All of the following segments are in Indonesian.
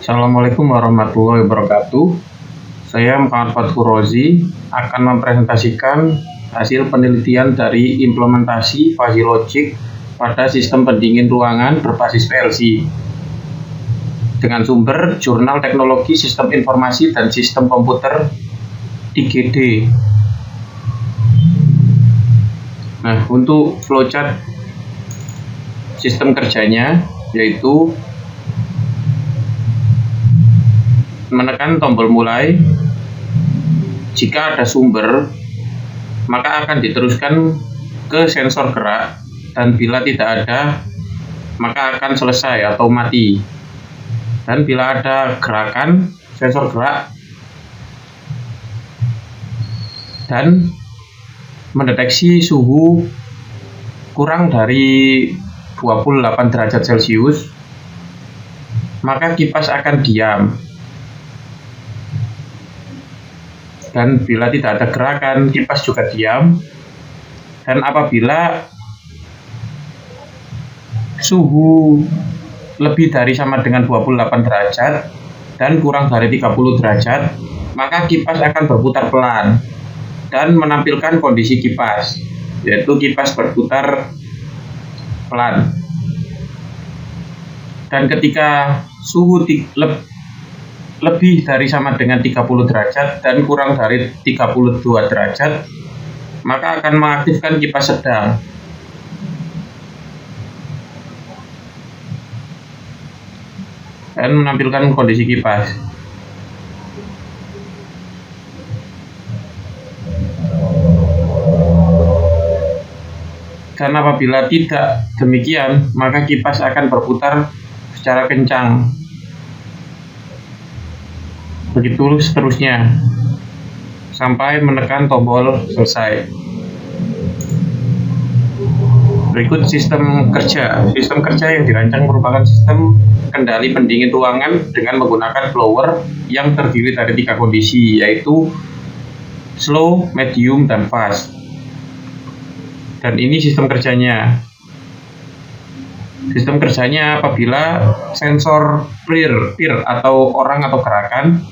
Assalamualaikum warahmatullahi wabarakatuh. Saya Muhammad Fathur Rozi akan mempresentasikan hasil penelitian dari implementasi fuzzy logic pada sistem pendingin ruangan berbasis PLC dengan sumber Jurnal Teknologi Sistem Informasi dan Sistem Komputer IGD. Nah, untuk flowchart sistem kerjanya yaitu menekan tombol mulai. Jika ada sumber, maka akan diteruskan ke sensor gerak, dan bila tidak ada, maka akan selesai atau mati. Dan bila ada gerakan sensor gerak dan mendeteksi suhu kurang dari 28 derajat Celcius, maka kipas akan diam. Dan bila tidak ada gerakan, kipas juga diam. Dan apabila suhu lebih dari sama dengan 28 derajat dan kurang dari 30 derajat, maka kipas akan berputar pelan dan menampilkan kondisi kipas, yaitu kipas berputar pelan. Dan ketika suhu lebih dari sama dengan 30 derajat dan kurang dari 32 derajat, maka akan mengaktifkan kipas sedang. Dan menampilkan kondisi kipas. Dan apabila tidak demikian, maka kipas akan berputar secara kencang. Begitu seterusnya sampai menekan tombol selesai. Berikut sistem kerja. Sistem kerja yang dirancang merupakan sistem kendali pendingin ruangan dengan menggunakan blower yang terdiri dari 3 kondisi, yaitu slow, medium, dan fast. Dan ini sistem kerjanya. Sistem kerjanya apabila sensor peer atau orang atau gerakan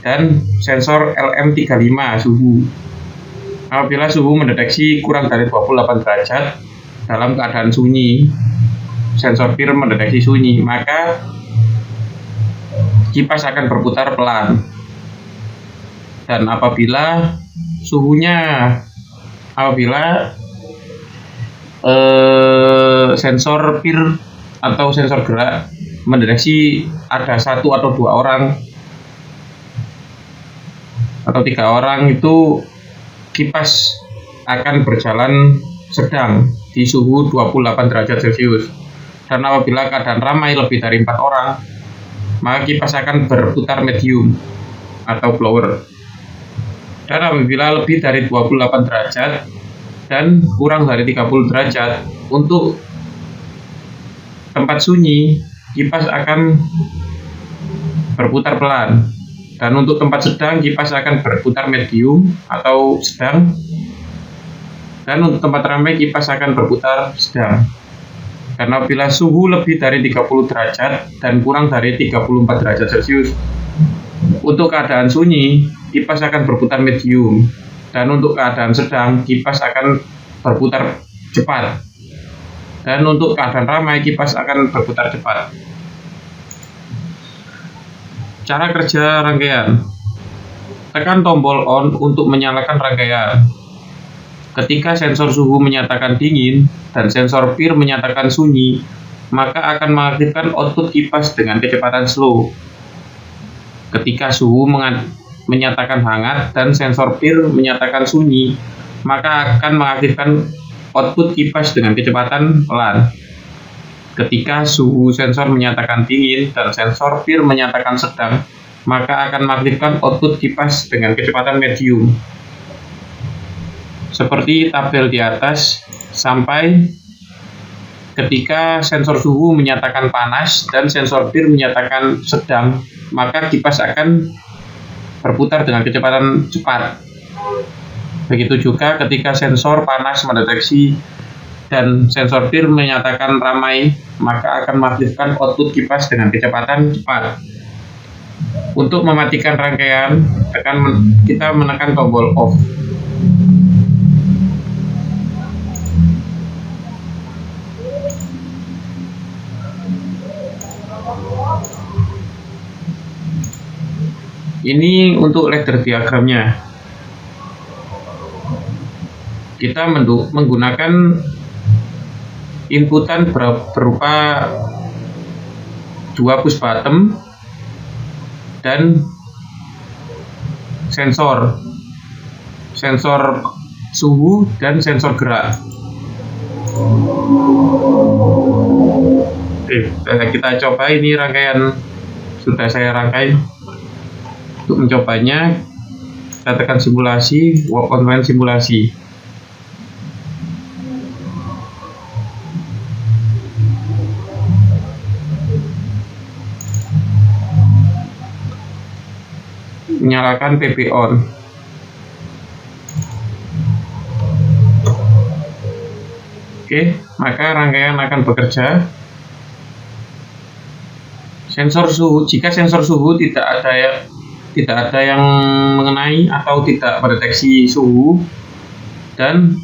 dan sensor LM35 suhu. Apabila suhu mendeteksi kurang dari 28 derajat dalam keadaan sunyi, sensor peer mendeteksi sunyi, maka kipas akan berputar pelan. Dan apabila sensor peer atau sensor gerak mendeteksi ada 1 atau 2 orang atau 3 orang, itu kipas akan berjalan sedang di suhu 28 derajat Celcius. Dan apabila keadaan ramai lebih dari 4 orang, maka kipas akan berputar medium atau blower. Dan apabila lebih dari 28 derajat dan kurang dari 30 derajat, untuk tempat sunyi, kipas akan berputar pelan. Dan untuk tempat sedang, kipas akan berputar medium atau sedang. Dan untuk tempat ramai, kipas akan berputar sedang. Karena bila suhu lebih dari 30 derajat dan kurang dari 34 derajat Celcius, untuk keadaan sunyi, kipas akan berputar medium. Dan untuk keadaan sedang, kipas akan berputar cepat. Dan untuk keadaan ramai, kipas akan berputar cepat. Cara kerja rangkaian. Tekan tombol on untuk menyalakan rangkaian. Ketika sensor suhu menyatakan dingin dan sensor peer menyatakan sunyi, maka akan mengaktifkan output kipas dengan kecepatan slow. Ketika suhu menyatakan hangat dan sensor peer menyatakan sunyi, maka akan mengaktifkan output kipas dengan kecepatan pelan. Ketika suhu sensor menyatakan dingin dan sensor peer menyatakan sedang, maka akan mengaktifkan output kipas dengan kecepatan medium. Seperti tabel di atas, sampai ketika sensor suhu menyatakan panas dan sensor peer menyatakan sedang, maka kipas akan berputar dengan kecepatan cepat. Begitu juga ketika sensor panas mendeteksi dan sensor PIR menyatakan ramai, maka akan mengaktifkan output kipas dengan kecepatan cepat. Untuk mematikan rangkaian, kita menekan tombol off. Ini untuk ladder diagramnya. Kita menggunakan inputan berupa 2 push bottom dan sensor suhu dan sensor gerak. Oke, kita coba. Ini rangkaian sudah saya rangkai. Untuk mencobanya, kita tekan simulasi, walk online simulasi. Nyalakan PB on. Oke, maka rangkaian akan bekerja. Sensor suhu, jika sensor suhu tidak ada yang mengenai atau tidak mendeteksi suhu, dan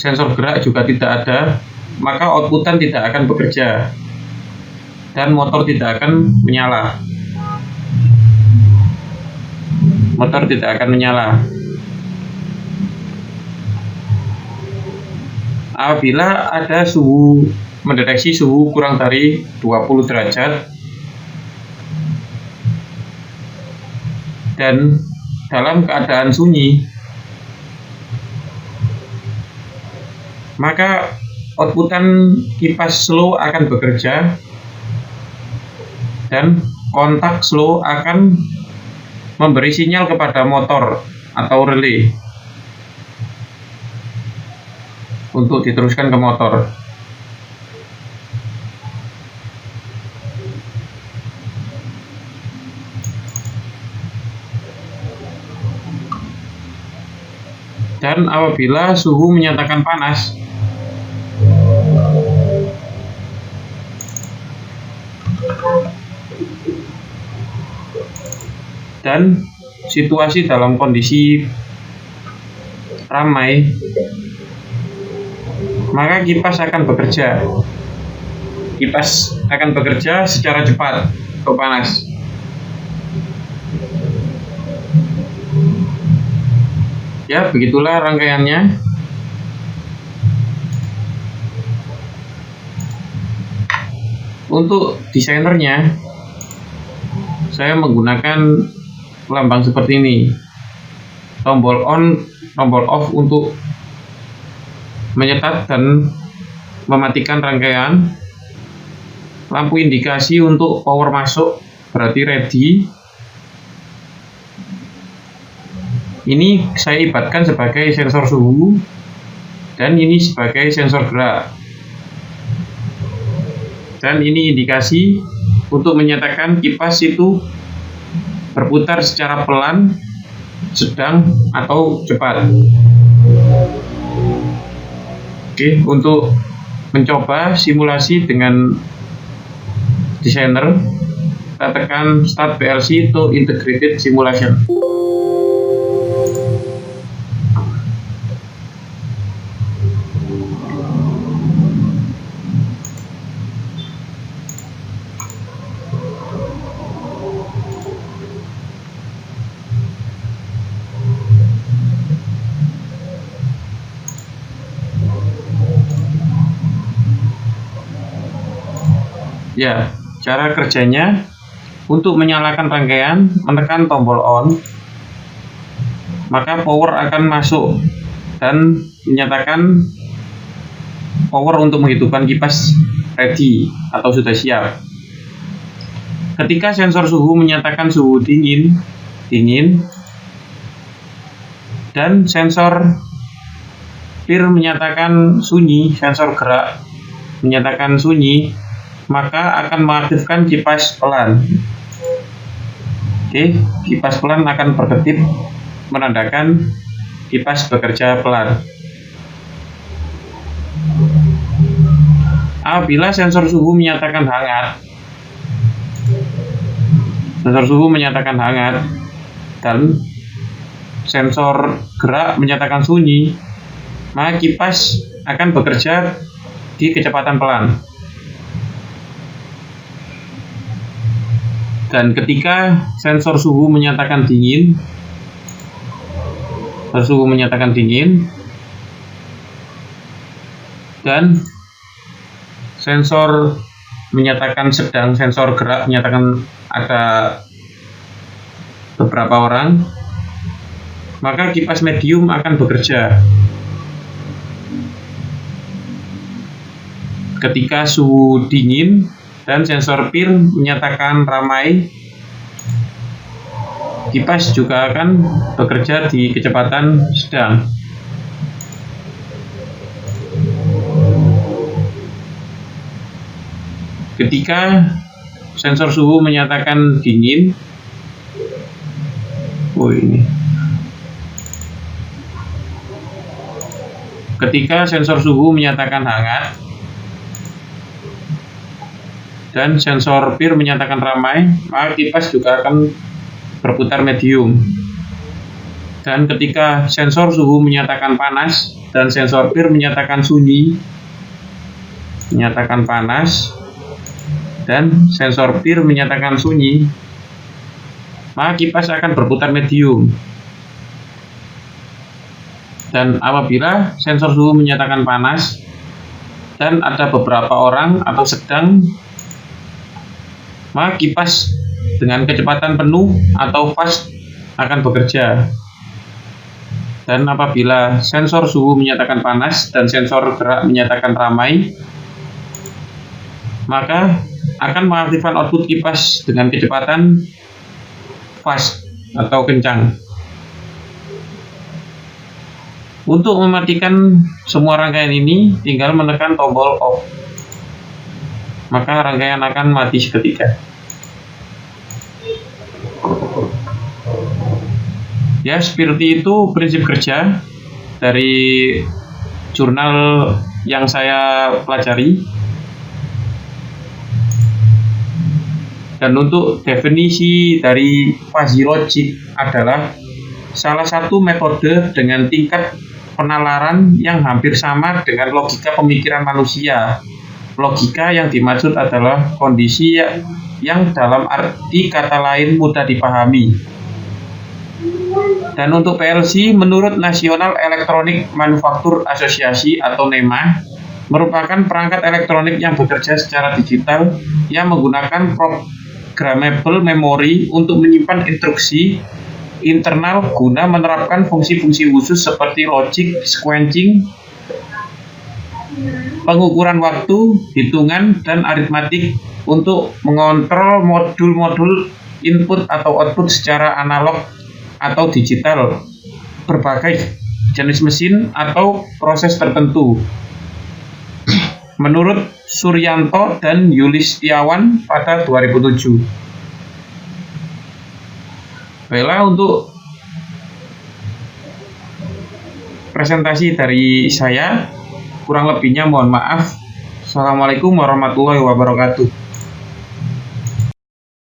sensor gerak juga tidak ada, maka outputan tidak akan bekerja dan motor tidak akan menyala. Apabila ada mendeteksi suhu kurang dari 20 derajat dan dalam keadaan sunyi, maka outputan kipas slow akan bekerja dan kontak slow akan memberi sinyal kepada motor atau relay untuk diteruskan ke motor. Dan apabila suhu menyatakan panas, dan situasi dalam kondisi ramai, maka kipas akan bekerja secara cepat atau panas. Ya, begitulah rangkaiannya. Untuk desainernya, saya menggunakan lambang seperti ini. Tombol on, tombol off untuk menyetat dan mematikan rangkaian. Lampu indikasi untuk power masuk, berarti ready. Ini saya ibaratkan sebagai sensor suhu, dan ini sebagai sensor gerak. Dan ini indikasi untuk menyatakan kipas itu berputar secara pelan, sedang, atau cepat. Oke, untuk mencoba simulasi dengan desainer, kita tekan Start PLC to Integrated Simulation. Ya, cara kerjanya, untuk menyalakan rangkaian, menekan tombol on, maka power akan masuk dan menyatakan power untuk menghidupkan kipas ready atau sudah siap. Ketika sensor suhu menyatakan suhu dingin, dan sensor PIR menyatakan sunyi, sensor gerak menyatakan sunyi, maka akan mengaktifkan kipas pelan. Oke, kipas pelan akan berkedip menandakan kipas bekerja pelan. apabila sensor suhu menyatakan hangat, dan sensor gerak menyatakan sunyi, maka kipas akan bekerja di kecepatan pelan. Dan ketika sensor suhu menyatakan dingin, dan sensor menyatakan sedang, sensor gerak menyatakan ada beberapa orang, maka kipas medium akan bekerja. Ketika suhu dingin dan sensor pir menyatakan ramai, kipas juga akan bekerja di kecepatan sedang. Ketika sensor suhu menyatakan dingin, ketika sensor suhu menyatakan hangat dan sensor pir menyatakan ramai, maka kipas juga akan berputar medium. Dan ketika sensor suhu menyatakan panas dan sensor pir menyatakan sunyi, maka kipas akan berputar medium. Dan apabila sensor suhu menyatakan panas dan ada beberapa orang atau sedang, maka kipas dengan kecepatan penuh atau fast akan bekerja. Dan apabila sensor suhu menyatakan panas dan sensor gerak menyatakan ramai, maka akan mengaktifkan output kipas dengan kecepatan fast atau kencang. Untuk mematikan semua rangkaian ini, tinggal menekan tombol off, maka rangkaian akan mati seketika. Ya, seperti itu prinsip kerja dari jurnal yang saya pelajari. Dan untuk definisi dari fuzzy logic adalah salah satu metode dengan tingkat penalaran yang hampir sama dengan logika pemikiran manusia. Logika yang dimaksud adalah kondisi yang dalam arti kata lain mudah dipahami. Dan untuk PLC, menurut National Electronic Manufacture Association atau NEMA, merupakan perangkat elektronik yang bekerja secara digital yang menggunakan programmable memory untuk menyimpan instruksi internal guna menerapkan fungsi-fungsi khusus seperti logic, sequencing, pengukuran waktu, hitungan, dan aritmatik untuk mengontrol modul-modul input atau output secara analog atau digital, berbagai jenis mesin atau proses tertentu. Menurut Suryanto dan Yulistiawan pada 2007. Baiklah, untuk presentasi dari saya, kurang lebihnya mohon maaf. Assalamualaikum warahmatullahi wabarakatuh.